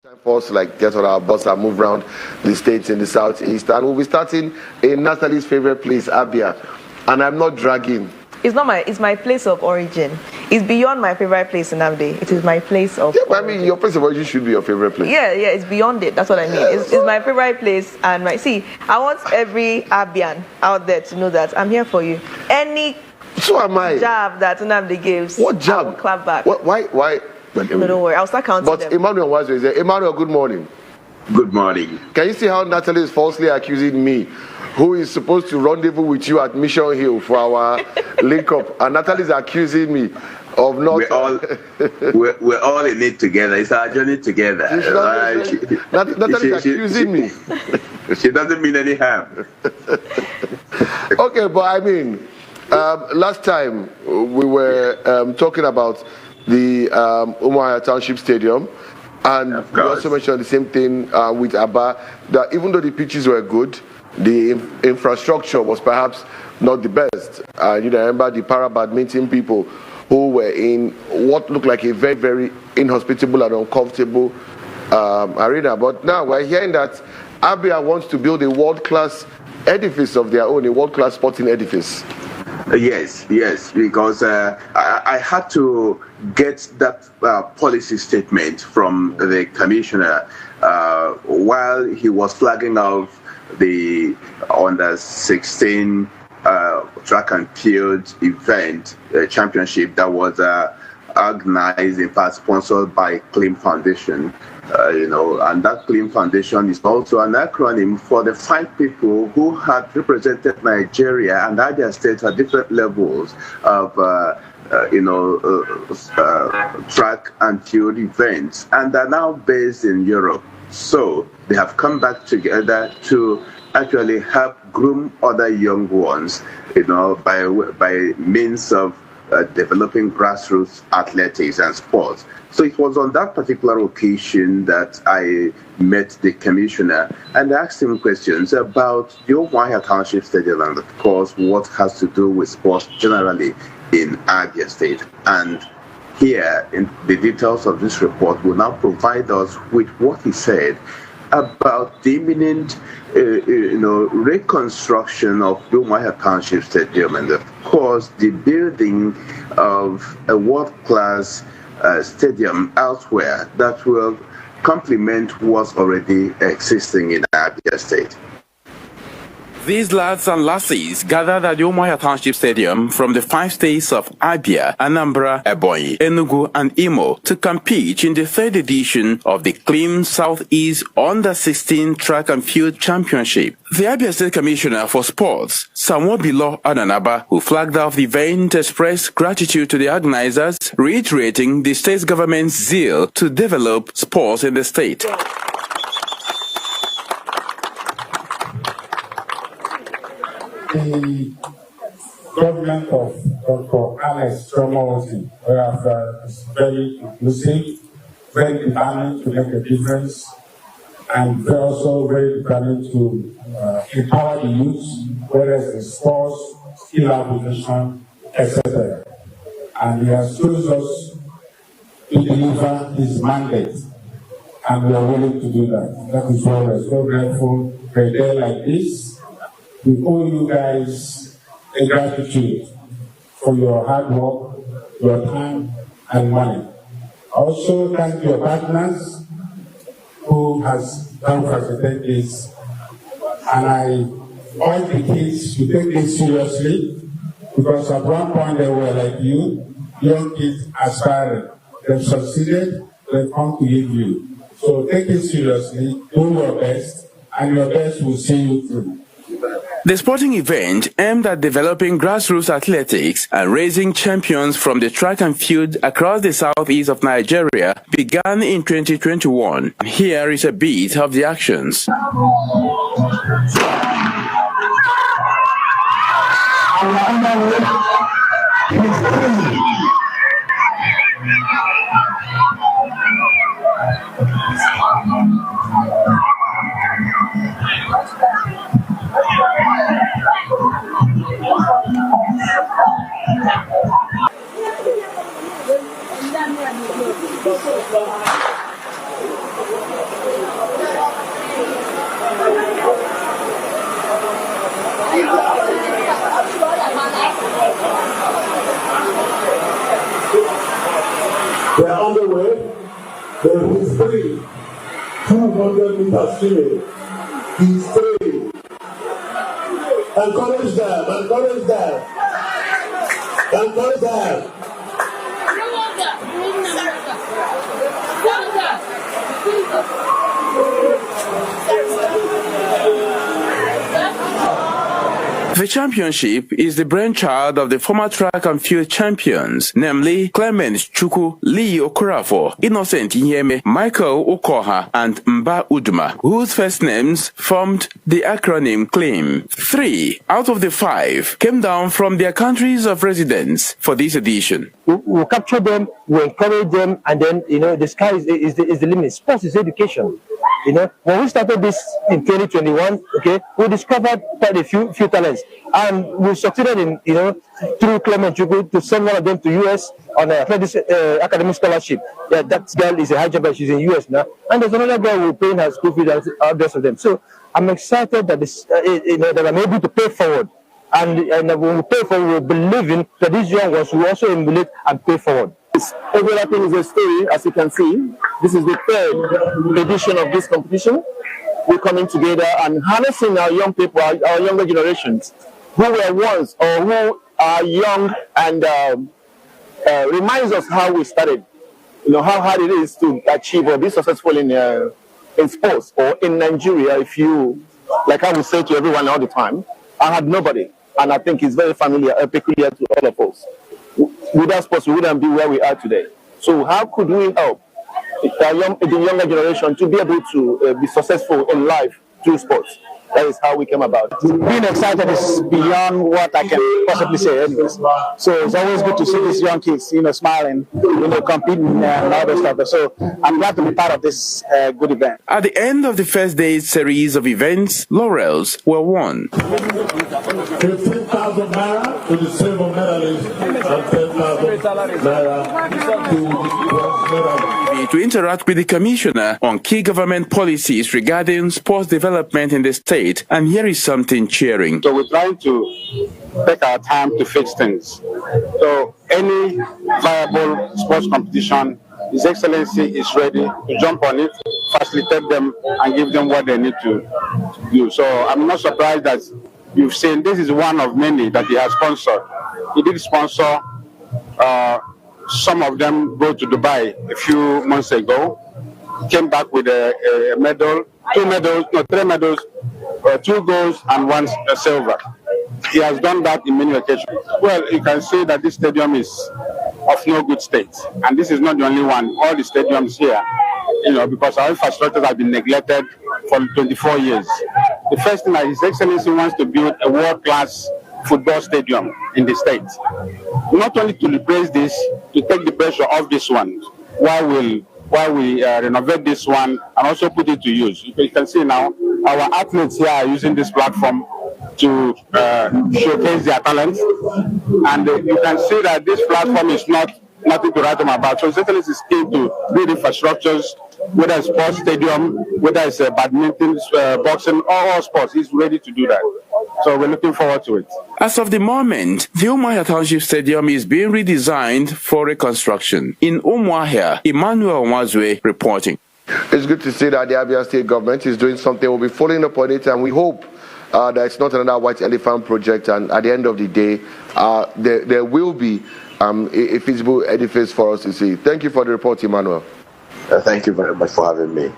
Time for us to get on our bus and move around the states in the southeast, and we'll be starting in Natalie's favorite place, Abia. And I'm not dragging. It's not my. It's my place of origin. It's beyond my favorite place in Abia. It is my place of. Yeah, but I mean, your place of origin should be your favorite place. Yeah, it's beyond it. That's what I mean. It's my favorite place, and I want every Abian out there to know that I'm here for you. Any so am I. Jab that Nnamdi gives, what jab? I will clap back. Why? No, don't worry. I'll start counting but them. Emmanuel was there. Emmanuel, good morning. Good morning. Can you see how Natalie is falsely accusing me, who is supposed to rendezvous with you at Mission Hill for our link-up, and Natalie is accusing me of not... We're all in it together. It's our journey together. Natalie is accusing me. She doesn't mean any harm. Okay, but I mean, last time we were talking about the Umuahia Township Stadium, and we also mentioned the same thing with Aba, that even though the pitches were good, the infrastructure was perhaps not the best. You remember the para badminton people who were in what looked like a very, very inhospitable and uncomfortable arena. But now we're hearing that Abia wants to build a world-class edifice of their own, a world-class sporting edifice. Yes, because I had to get that policy statement from the commissioner while he was flagging off the under-16 track and field event championship that was organized, in fact, sponsored by CLIMM Foundation. And that CLIMM Foundation is also an acronym for the 5 people who had represented Nigeria and Abia State at different levels of, track and field events, and are now based in Europe. So they have come back together to actually help groom other young ones, by means of developing grassroots athletics and sports. So it was on that particular occasion that I met the commissioner and asked him questions about the Umuahia Township Stadium and, of course, what has to do with sports generally in Abia State. And here, in the details of this report, will now provide us with what he said about the imminent, reconstruction of the Umuahia Township Stadium and, of course, the building of a world-class stadium elsewhere that will complement what's already existing in Abia State. These lads and lassies gathered at the Umuahia Township Stadium from the 5 states of Abia, Anambra, Ebonyi, Enugu, and Imo to compete in the 3rd edition of the CLIMM Southeast Under-16 Track and Field Championship. The Abia State Commissioner for Sports, Samwobilo Adanaba, who flagged off the event, expressed gratitude to the organizers, reiterating the state government's zeal to develop sports in the state. The government of Dr. Alex Tromowski is very inclusive, very determined to make a difference, and they're also very determined to empower the youth, whether it's the sports, skill acquisition, etc. And he has chosen us to deliver his mandate, and we are willing to do that. That is why we're so grateful for a day like this. We owe you guys a gratitude for your hard work, your time, and money. Also, thank your partners who has helped facilitate this. And I urge the kids to take this seriously, because at one point they were like you, young kids aspiring. They've succeeded, they've come to give you. So take it seriously, do your best, and your best will see you through. The sporting event, aimed at developing grassroots athletics and raising champions from the track and field across the southeast of Nigeria, began in 2021. Here is a bit of the actions. 3. 200 meters female. He's 3. Encourage them, encourage them. Encourage them. The championship is the brainchild of the former track and field champions, namely Clement Chuku, Lee Okorafo, Innocent Inyeme, Michael Okoha, and Mba Uduma, whose first names formed the acronym CLIMM. 3 out of the 5 came down from their countries of residence for this edition. We'll capture them, we'll encourage them, and then, the sky is the limit. Sports is education. When we started this in 2021, we discovered quite a few talents, and we succeeded in, through Clement Chuku to send one of them to US on a academic scholarship. Yeah, that girl is a high jumper, she's in US now, and there's another girl who's paying her school fees and the rest of them. So I'm excited that that I'm able to pay forward, and when we pay forward, we believe in that these young ones will also emulate and pay forward. Overlapping is a story, as you can see. This is the 3rd edition of this competition. We're coming together and harnessing our young people, our younger generations, who were once or who are young, and reminds us how we started. How hard it is to achieve or be successful in sports or in Nigeria. If you, like I would say to everyone all the time, I had nobody, and I think it's very peculiar to all of us. Without sports, we wouldn't be where we are today. So how could we help the younger generation to be able to be successful in life through sports? That is how we came about. Being excited is beyond what I can possibly say anyways. So it's always good to see these young kids, smiling, competing and all that stuff. So I'm glad to be part of this good event. At the end of the first day's series of events, laurels were won. 15,000 naira to the silver medalist and 10,000 naira to the bronze medalist. To interact with the commissioner on key government policies regarding sports development in the state, and here is something cheering. So we're trying to take our time to fix things. So any viable sports competition, His Excellency is ready to jump on it, facilitate them, and give them what they need to do. So I'm not surprised that you've seen this is one of many that he has sponsored. He did sponsor some of them go to Dubai a few months ago. He came back with a medal, 3 medals, 2 golds and 1 silver. He has done that in many occasions. Well, you can see that this stadium is of no good state, and this is not the only one. All the stadiums here, because our infrastructure has been neglected for 24 years. The first thing that His Excellency wants to build a world-class football stadium in the state. Not only to replace this, to take the pressure off this one, while we renovate this one and also put it to use. You can see now, our athletes here are using this platform to showcase their talents, and you can see that this platform is nothing to write them about. So His Excellency is keen to build infrastructures, whether it's sports stadium, whether it's badminton, boxing, all sports. He's ready to do that. So we're looking forward to it. As of the moment, the Umuahia Township Stadium is being redesigned for reconstruction. In Umuahia, Emmanuel Mwazwe reporting. It's good to see that the Abia State government is doing something. We'll be following up on it, and we hope that it's not another white elephant project, and at the end of the day, there will be a feasible edifice for us to see. Thank you for the report, Emmanuel. Thank you very much for having me.